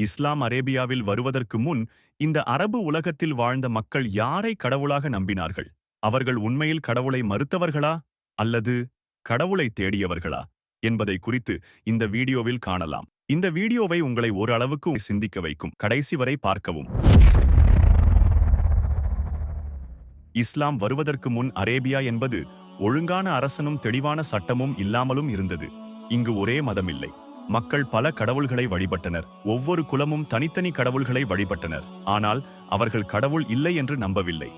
இஸ்லாம் அரேபியாவில் வருவதற்கு முன் இந்த அரபு உலகத்தில் வாழ்ந்த மக்கள் யாரை கடவுளாக நம்பினார்கள்? அவர்கள் உண்மையில் கடவுளை மறுத்தவர்களா அல்லது கடவுளை தேடியவர்களா என்பதை குறித்து இந்த வீடியோவில் காணலாம். இந்த வீடியோவை உங்களை ஓரளவுக்கு சிந்திக்க வைக்கும். கடைசி வரை பார்க்கவும். இஸ்லாம் வருவதற்கு முன் அரேபியா என்பது ஒழுங்கான அரசனும் தெளிவான சட்டமும் இல்லாமலும் இருந்தது. இங்கு ஒரே மதம் இல்லை. மக்கள் பல கடவுள்களை வழிபட்டனர். ஒவ்வொரு குலமும் தனித்தனி கடவுள்களை வழிபட்டனர். ஆனால் அவர்கள் கடவுள் இல்லை என்று நம்பவில்லை.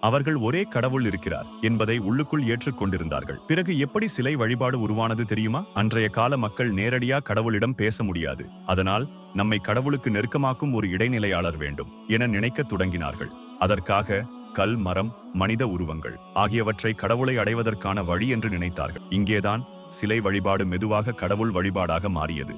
அவர்கள் ஒரே கடவுள் இருக்கிறார் என்பதை உள்ளுக்குள் ஏற்றுக்கொண்டிருந்தார்கள். பிறகு எப்படி சிலை வழிபாடு உருவானது தெரியுமா? அன்றைய கால மக்கள் நேரடியா கடவுளிடம் பேச முடியாது. அதனால் நம்மை கடவுளுக்கு நெருக்கமாக்கும் ஒரு இடைநிலையாளர் வேண்டும் என நினைக்கத் தொடங்கினார்கள். அதற்காக கல், மரம், மனித உருவங்கள் ஆகியவற்றை கடவுளை அடைவதற்கான வழி என்று நினைத்தார்கள். இங்கேதான் சிலை வழிபாடு மெதுவாக கடவுள் வழிபாடாக மாறியது.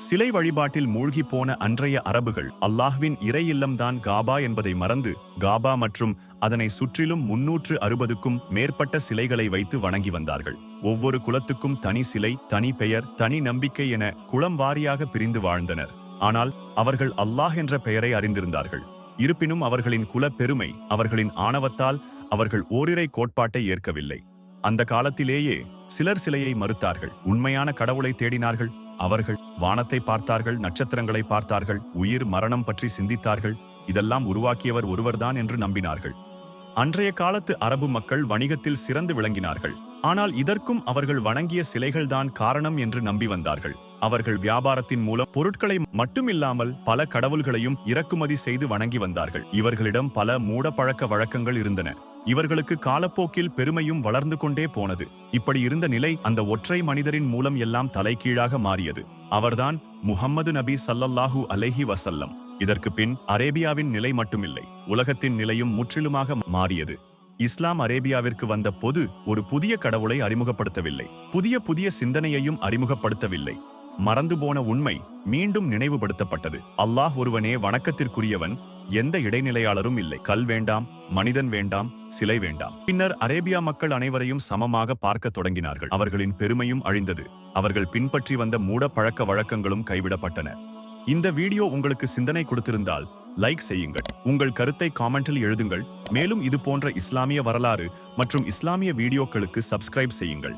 சிலை வழிபாட்டில் மூழ்கி போன அன்றைய அரபுகள் அல்லாஹ்வின் இறை இல்லம்தான் காபா என்பதை மறந்து காபா மற்றும் அதனை சுற்றிலும் 360க்கும் மேற்பட்ட சிலைகளை வைத்து வணங்கி வந்தார்கள். ஒவ்வொரு குலத்துக்கும் தனி சிலை, தனி பெயர், தனி நம்பிக்கை என குலம் வாரியாக பிரிந்து வாழ்ந்தனர். ஆனால் அவர்கள் அல்லாஹ் என்ற பெயரை அறிந்திருந்தார்கள். இருப்பினும் அவர்களின் குல பெருமை, அவர்களின் ஆணவத்தால் அவர்கள் ஓரிரை கோட்பாட்டை ஏற்கவில்லை. அந்த காலத்திலேயே சிலர் சிலையை மறுத்தார்கள். உண்மையான கடவுளை தேடினார்கள். அவர்கள் வானத்தை பார்த்தார்கள், நட்சத்திரங்களை பார்த்தார்கள், உயிர் மரணம் பற்றி சிந்தித்தார்கள். இதெல்லாம் உருவாக்கியவர் ஒருவர்தான் என்று நம்பினார்கள். அன்றைய காலத்து அரபு மக்கள் வணிகத்தில் சிறந்து விளங்கினார்கள். ஆனால் இதற்கும் அவர்கள் வணங்கிய சிலைகள்தான் காரணம் என்று நம்பி வந்தார்கள். அவர்கள் வியாபாரத்தின் மூலம் பொருட்களை மட்டுமில்லாமல் பல கடவுள்களையும் இறக்குமதி செய்து வணங்கி வந்தார்கள். இவர்களிடம் பல மூட பழக்க வழக்கங்கள் இருந்தன. இவர்களுக்கு காலப்போக்கில் பெருமையும் வளர்ந்து கொண்டே போனது. இப்படி இருந்த நிலை அந்த ஒற்றை மனிதரின் மூலம் எல்லாம் தலைகீழாக மாறியது. அவர்தான் முஹம்மது நபி ஸல்லல்லாஹு அலைஹி வஸல்லம். இதற்கு பின் அரேபியாவின் நிலை மட்டுமில்லை, உலகத்தின் நிலையும் முற்றிலுமாக மாறியது. இஸ்லாம் அரேபியாவிற்கு வந்த போது ஒரு புதிய கடவுளை அறிமுகப்படுத்தவில்லை. புதிய சிந்தனையையும் அறிமுகப்படுத்தவில்லை. மறந்து போன உண்மை மீண்டும் நினைவுபடுத்தப்பட்டது. அல்லாஹ் ஒருவனே வணக்கத்திற்குரியவன். எந்த இடைநிலையாளரும் இல்லை. கல் வேண்டாம், மனிதன் வேண்டாம், சிலை வேண்டாம். பின்னர் அரேபியா மக்கள் அனைவரையும் சமமாக பார்க்க தொடங்கினார்கள். அவர்களின் பெருமையும் அழிந்தது. அவர்கள் பின்பற்றி வந்த மூட பழக்க வழக்கங்களும் கைவிடப்பட்டன. இந்த வீடியோ உங்களுக்கு சிந்தனை கொடுத்திருந்தால் லைக் செய்யுங்கள். உங்கள் கருத்தை காமெண்டில் எழுதுங்கள். மேலும் இது போன்ற இஸ்லாமிய வரலாறு மற்றும் இஸ்லாமிய வீடியோக்களுக்கு சப்ஸ்கிரைப் செய்யுங்கள்.